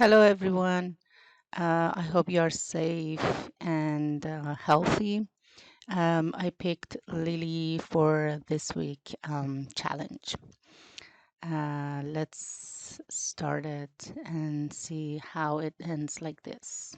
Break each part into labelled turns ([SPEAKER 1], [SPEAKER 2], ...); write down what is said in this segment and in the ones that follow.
[SPEAKER 1] Hello, everyone. I hope you are safe and healthy. I picked Lily for this week challenge. Let's start it and see how it ends like this.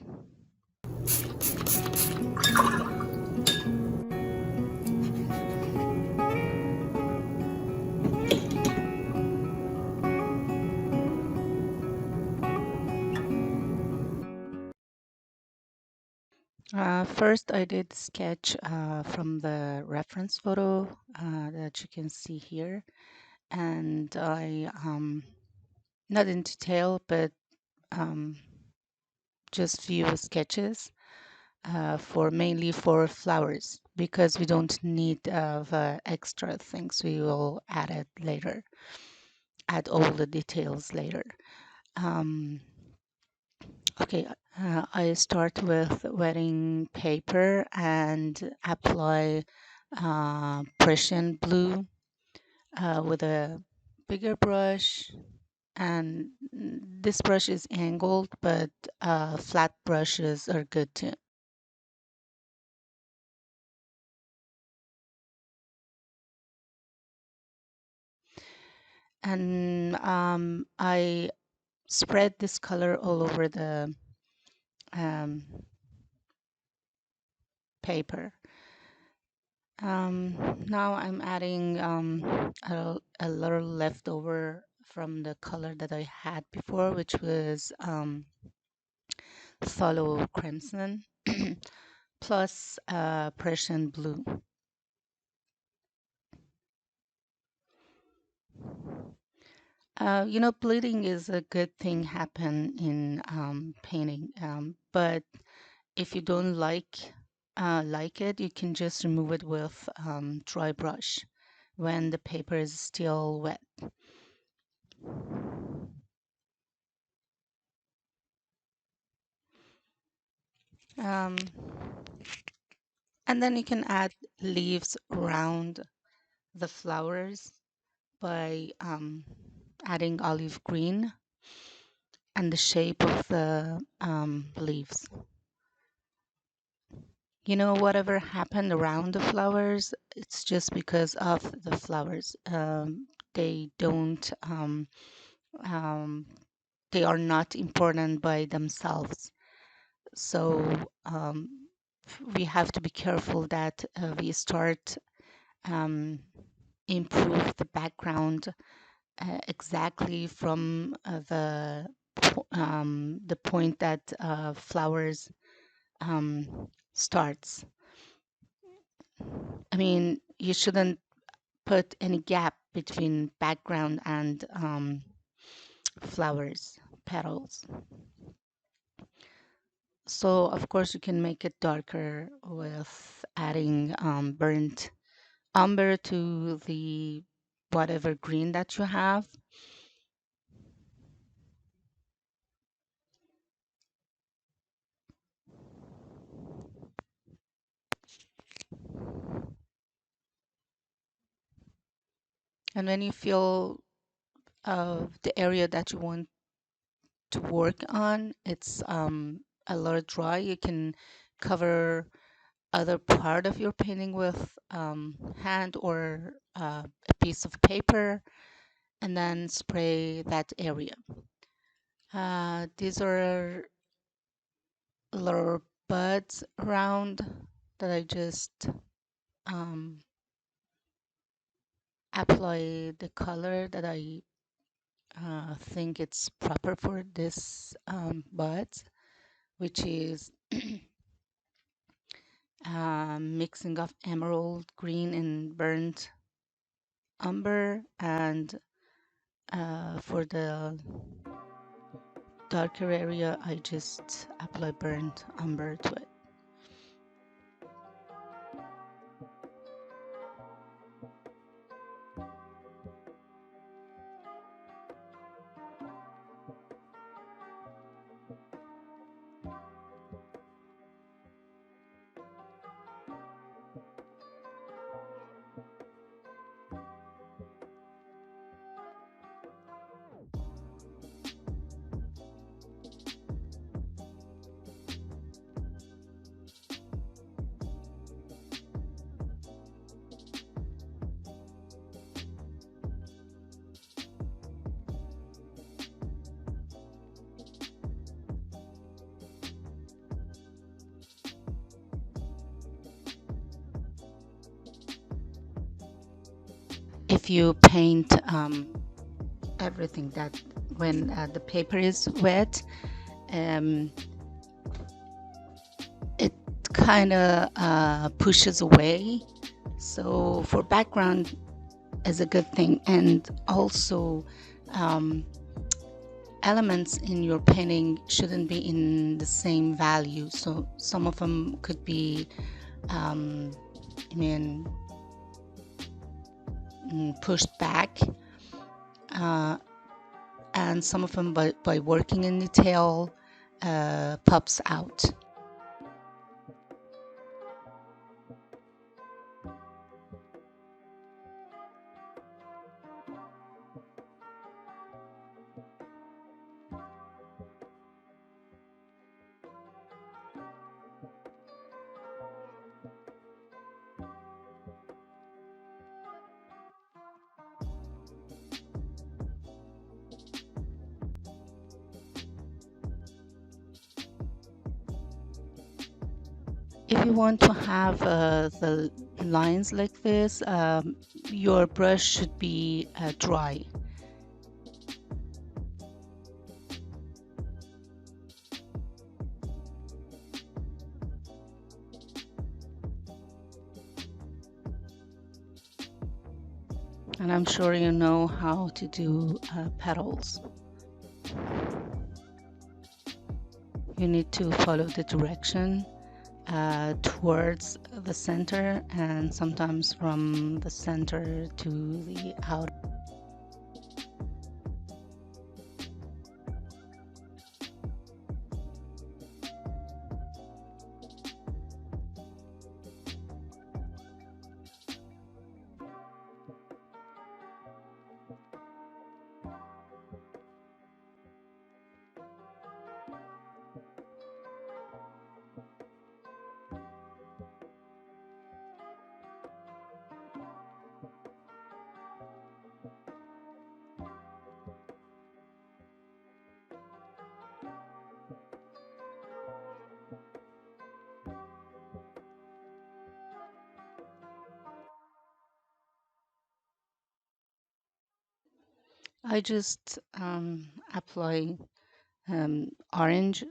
[SPEAKER 1] First, I did sketch from the reference photo that you can see here, and I not in detail, but um, just few sketches for mainly for flowers because we don't need extra things. We will add it later, add all the details later. Um, okay, I start with wetting paper and apply Prussian blue with a bigger brush. And this brush is angled, but flat brushes are good too. And I spread this color all over the um, paper. Now I'm adding a little leftover from the color that I had before, which was phthalo crimson plus Prussian blue. Bleeding is a good thing happen in painting, but if you don't like it, you can just remove it with dry brush when the paper is still wet. Um, and then you can add leaves around the flowers by adding olive green and the shape of the leaves. Whatever happened around the flowers, it's just because of the flowers. They don't, um, they are not important by themselves. So we have to be careful that we start um, improve the background exactly from the point that flowers starts. I mean, you shouldn't put any gap between background and flowers, petals. So of course you can make it darker with adding burnt umber to the whatever green that you have. And when you feel the area that you want to work on, it's a little dry, you can cover other part of your painting with hand or a piece of paper and then spray that area. These are little buds around that I just um, apply the color that I think it's proper for this buds, which is mixing of emerald green and burnt umber, and for the darker area I just apply burnt umber to it. if you paint everything, that when the paper is wet, it kind of pushes away. So for background is a good thing. And also elements in your painting shouldn't be in the same value. So some of them could be pushed back, and some of them by working in detail pops out. If you want to have the lines like this, your brush should be dry. And I'm sure you know how to do petals. You need to follow the direction towards the center, and sometimes from the center to the outer. I just apply orange.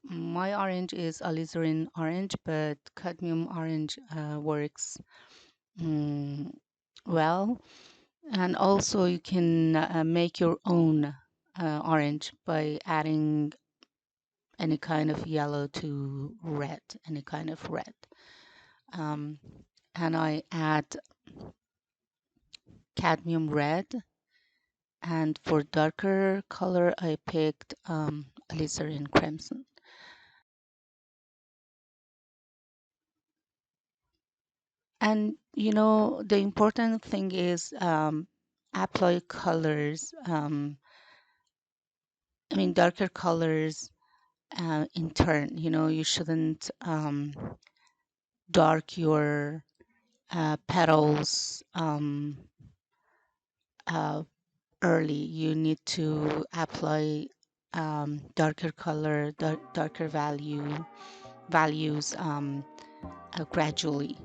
[SPEAKER 1] My orange is alizarin orange, but cadmium orange works well. And also you can make your own orange by adding any kind of yellow to red, any kind of red. And I add cadmium red, and for darker color I picked alizarin crimson. And you know, the important thing is apply colors. Darker colors in turn. You know, you shouldn't dark your petals early. You need to apply darker color, darker values gradually.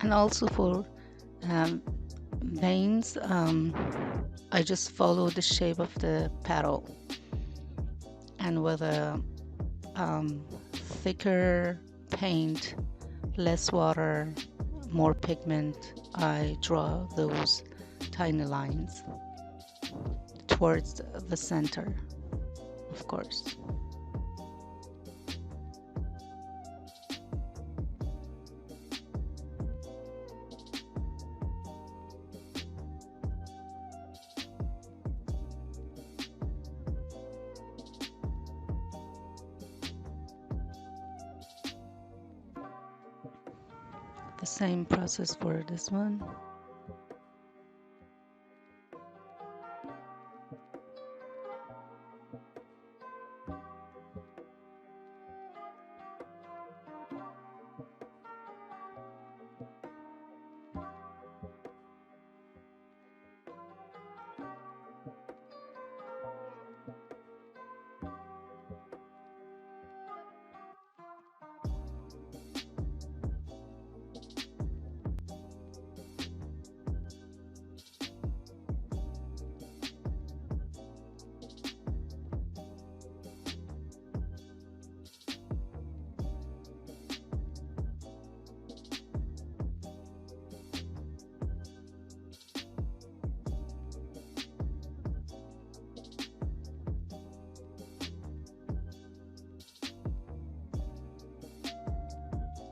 [SPEAKER 1] And also for veins, I just follow the shape of the petal, and with a thicker paint, less water, more pigment, I draw those tiny lines towards the center, of course. The same process for this one.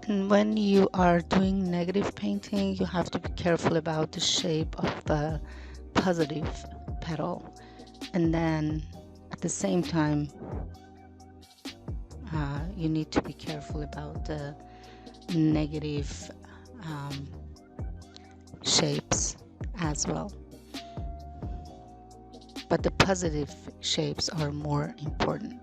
[SPEAKER 1] And when you are doing negative painting, you have to be careful about the shape of the positive petal. And then at the same time, you need to be careful about the negative shapes as well. But the positive shapes are more important.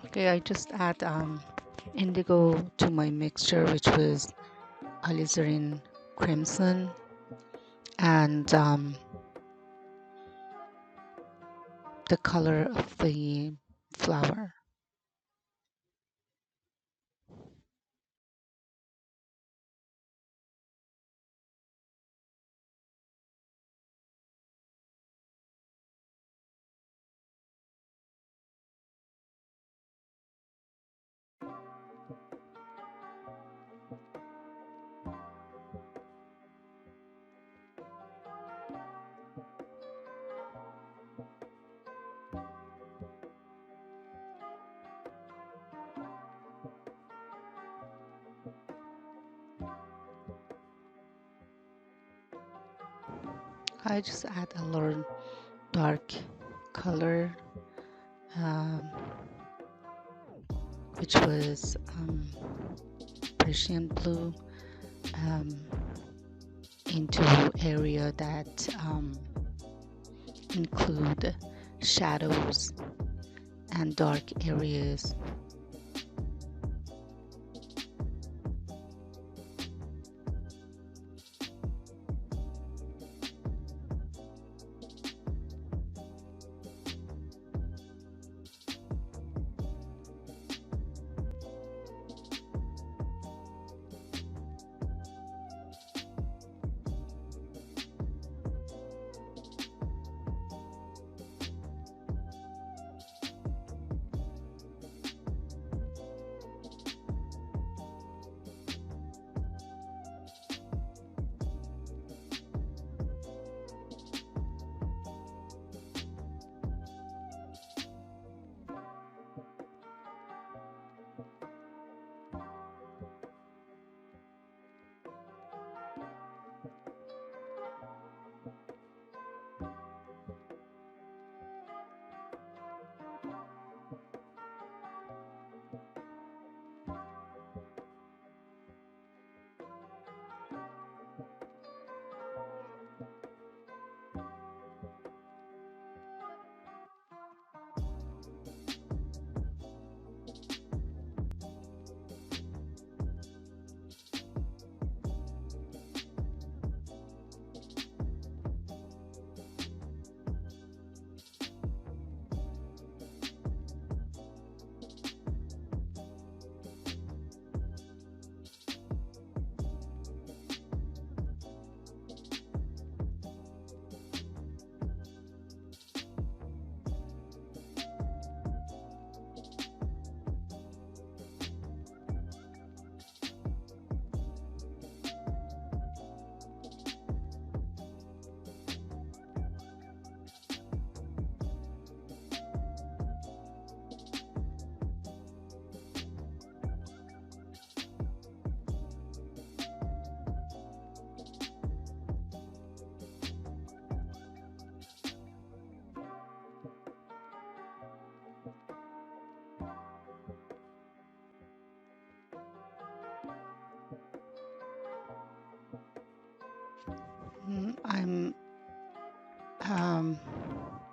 [SPEAKER 1] Okay, I just add indigo to my mixture, which was alizarin crimson, and the color of the flower. I just add a little dark color, which was Persian blue, into area that include shadows and dark areas.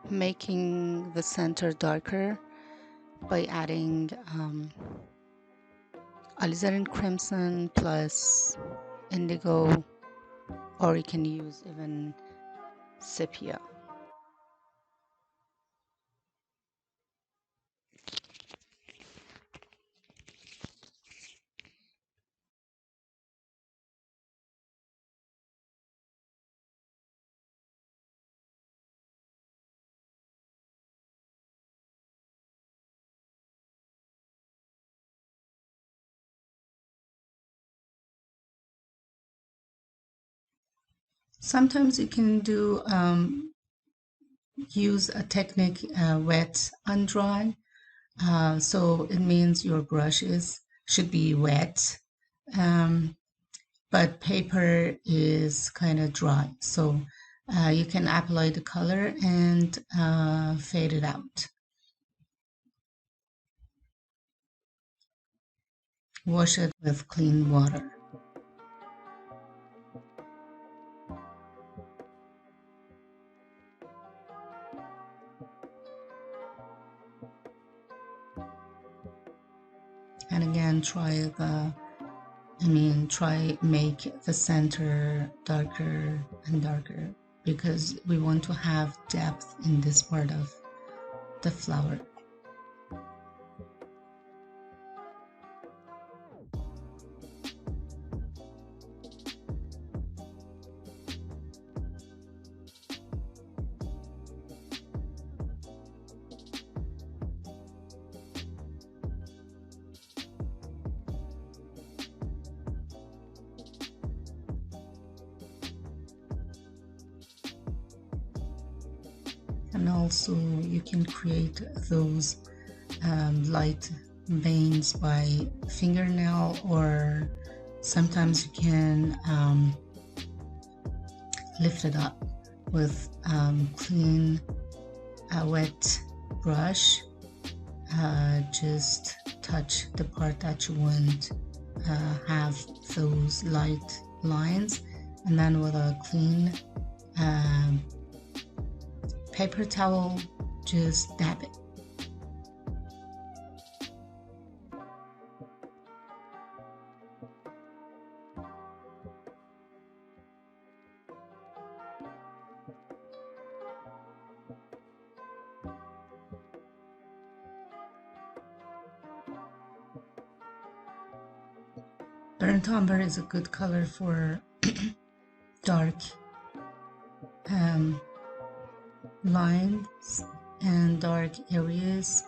[SPEAKER 1] making the center darker by adding alizarin crimson plus indigo, or you can use even sepia. Sometimes you can do use a technique wet and dry. So it means your brushes should be wet, but paper is kind of dry. So you can apply the color and fade it out. Wash it with clean water. And again, try make the center darker and darker because we want to have depth in this part of the flower. And also you can create those light veins by fingernail, or sometimes you can lift it up with clean wet brush. Just touch the part that you want have those light lines, and then with a clean paper towel, just dab it. Burnt umber is a good color for dark lines and dark areas.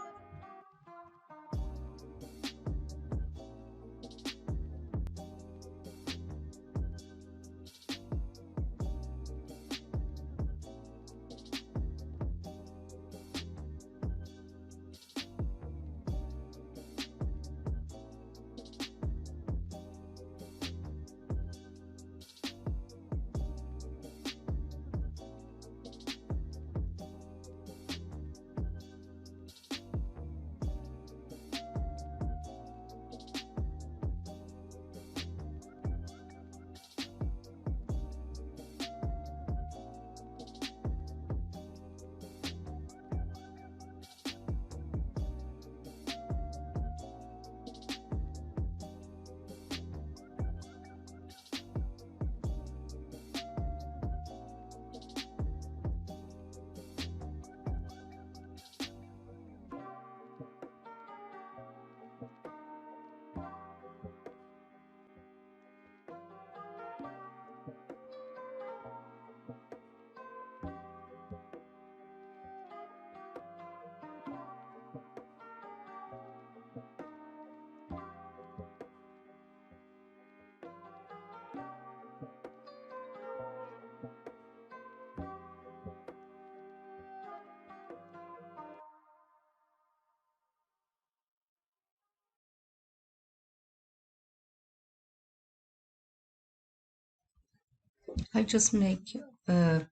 [SPEAKER 1] I just make the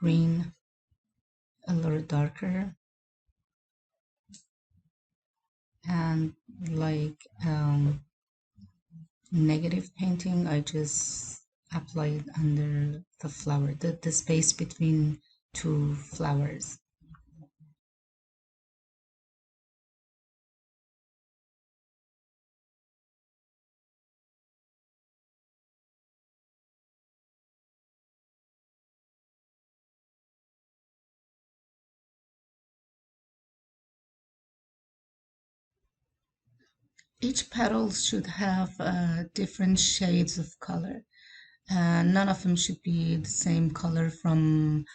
[SPEAKER 1] green a little darker, and like negative painting, I just apply it under the flower, the space between two flowers. Each petal should have different shades of color. None of them should be the same color from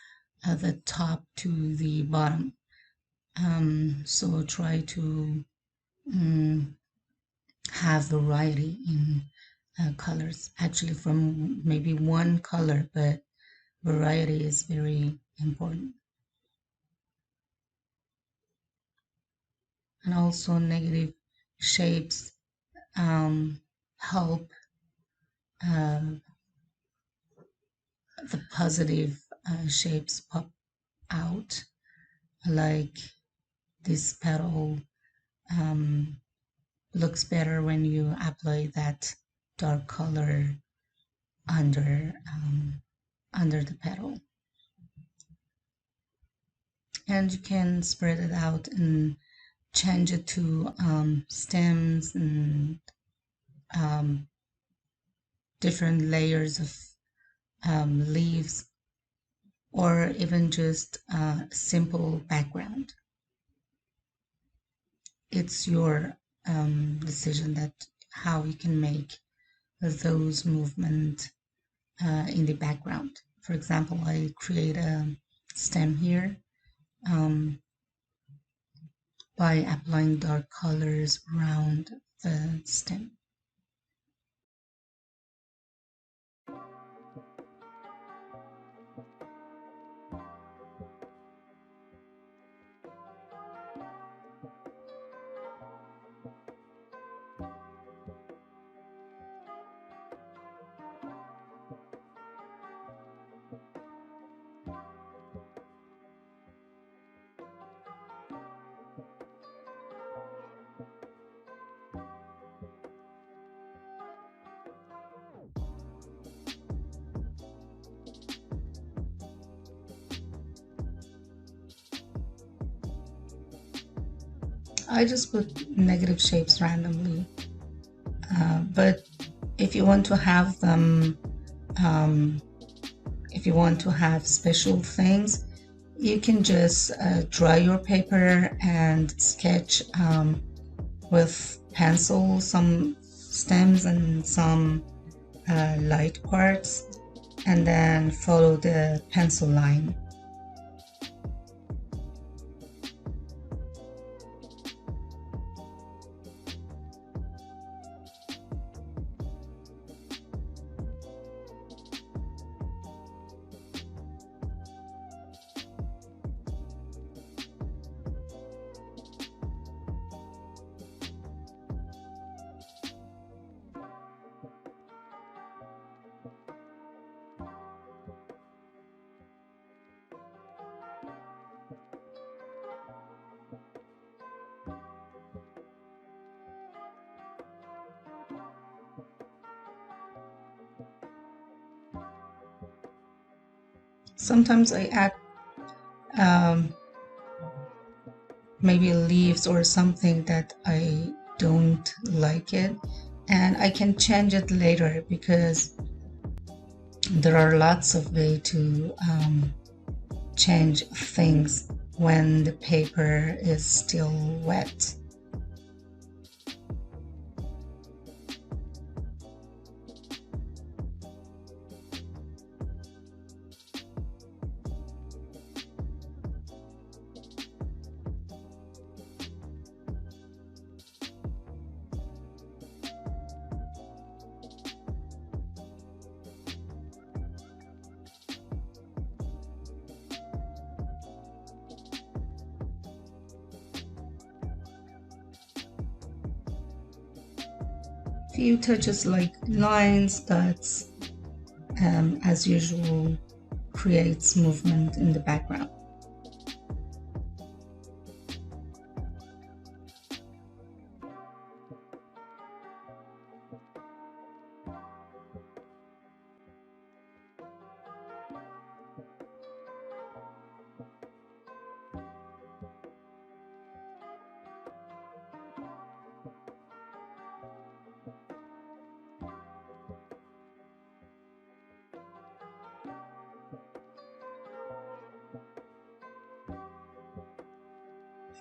[SPEAKER 1] the top to the bottom. So try to have variety in colors. Actually, from maybe one color, but variety is very important. And also negative shapes help the positive shapes pop out, like this petal looks better when you apply that dark color under under the petal. And you can spread it out and change it to stems and different layers of leaves, or even just a simple background. It's your decision that how you can make those movements in the background. For example, I create a stem here by applying dark colors around the stem. I just put negative shapes randomly, but if you want to have them, if you want to have special things, you can just dry your paper and sketch with pencil some stems and some light parts, and then follow the pencil line. Sometimes I add maybe leaves or something that I don't like it, and I can change it later because there are lots of ways to change things when the paper is still wet. Few touches like lines, dots, as usual, creates movement in the background.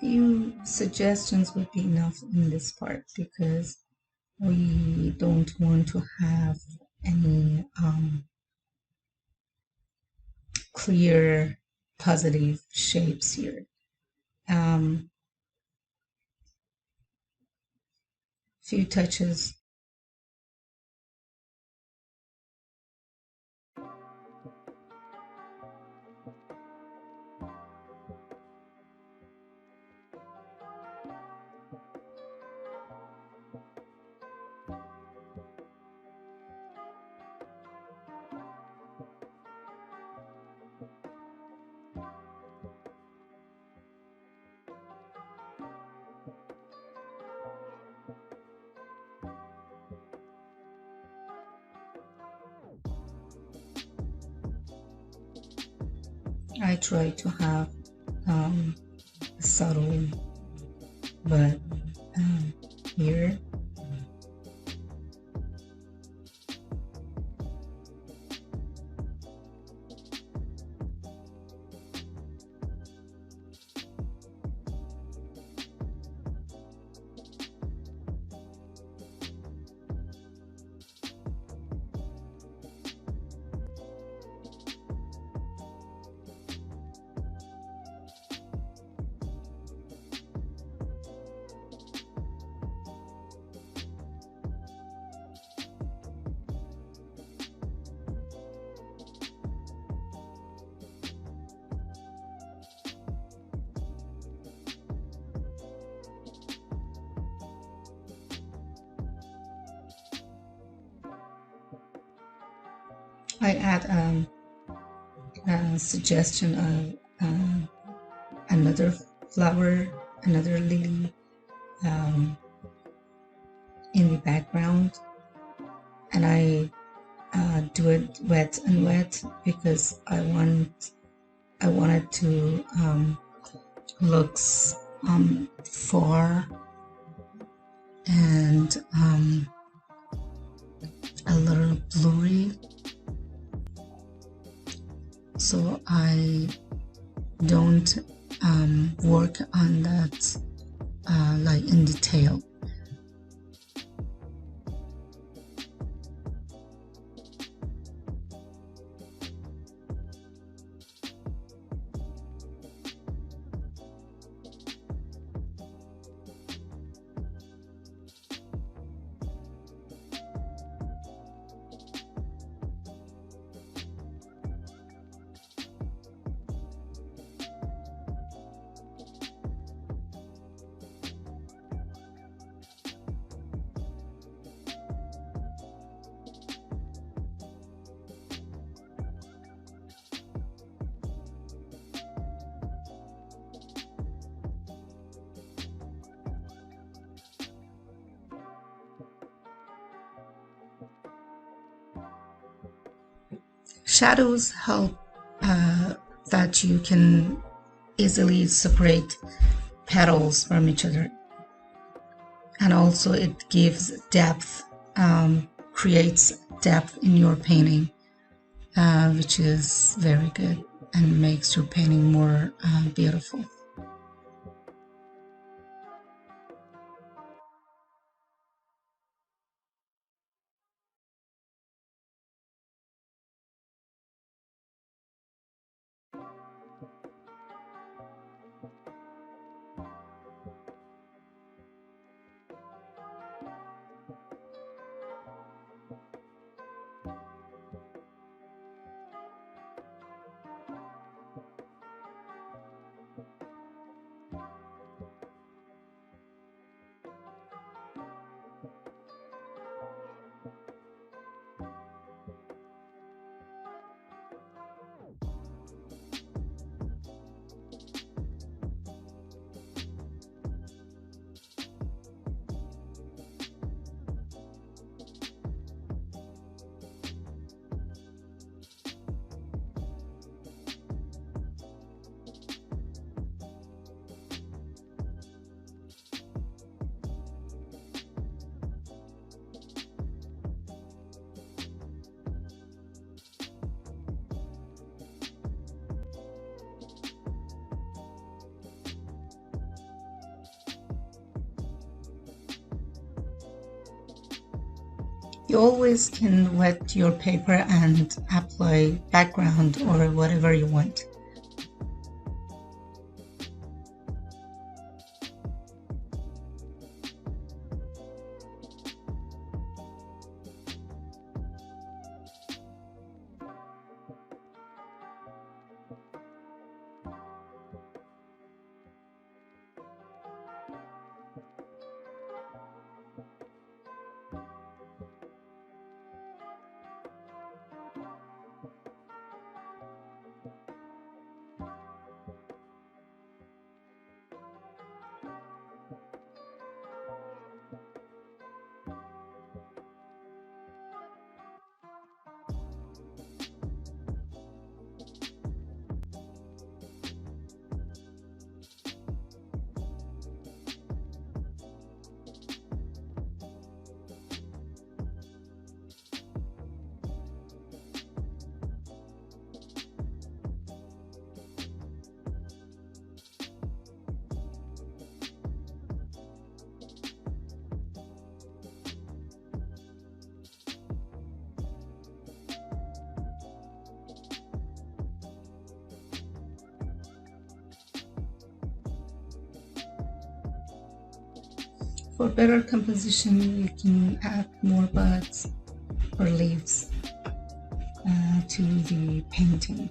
[SPEAKER 1] few suggestions would be enough in this part because we don't want to have any clear positive shapes here. Few touches. I try to have subtle, but here I add a suggestion of another flower, another lily in the background, and I do it wet and wet because I wanted to looks far and a little blurry, so I don't work on that like in detail. Shadows help that you can easily separate petals from each other, and also it gives depth, creates depth in your painting, which is very good and makes your painting more beautiful. You always can wet your paper and apply background or whatever you want. For better composition, you can add more buds or leaves to the painting.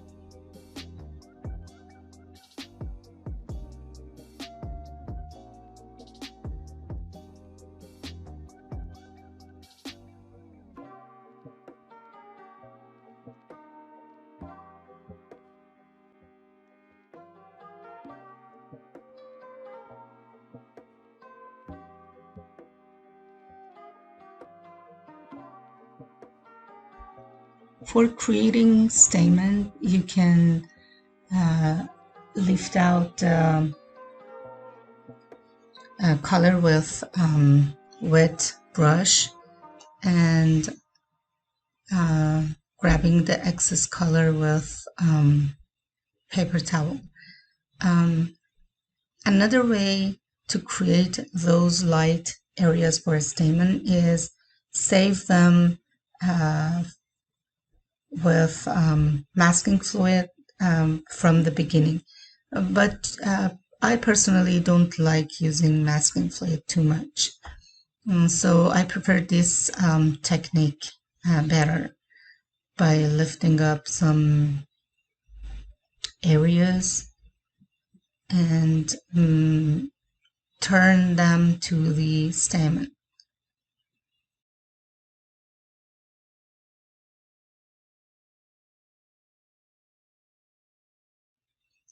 [SPEAKER 1] For creating stamen, you can lift out color with wet brush and grabbing the excess color with paper towel. Another way to create those light areas for a stamen is save them with masking fluid from the beginning. But I personally don't like using masking fluid too much. So I prefer this technique better by lifting up some areas and turn them to the stamen.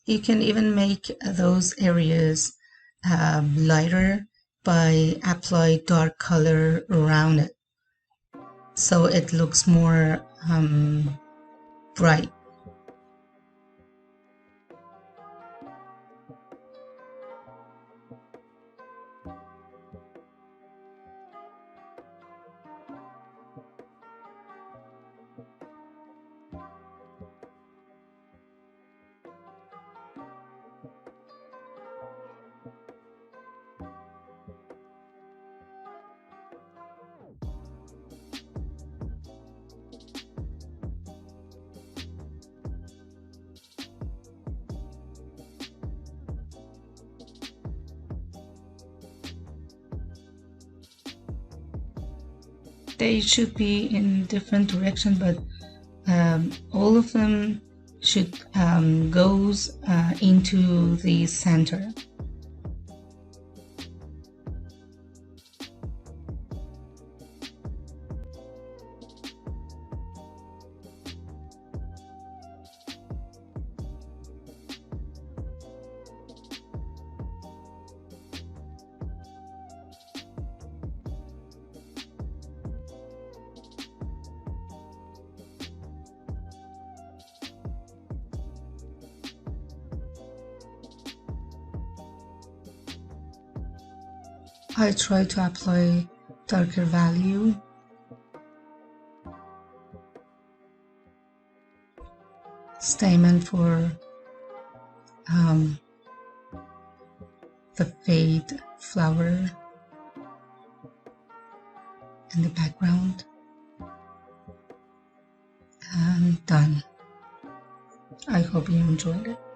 [SPEAKER 1] You can even make those areas lighter by apply dark color around it, so it looks more bright. They should be in different direction, but all of them should goes into the center. I try to apply darker value. Stamen for the fade flower in the background. and done. I hope you enjoyed it.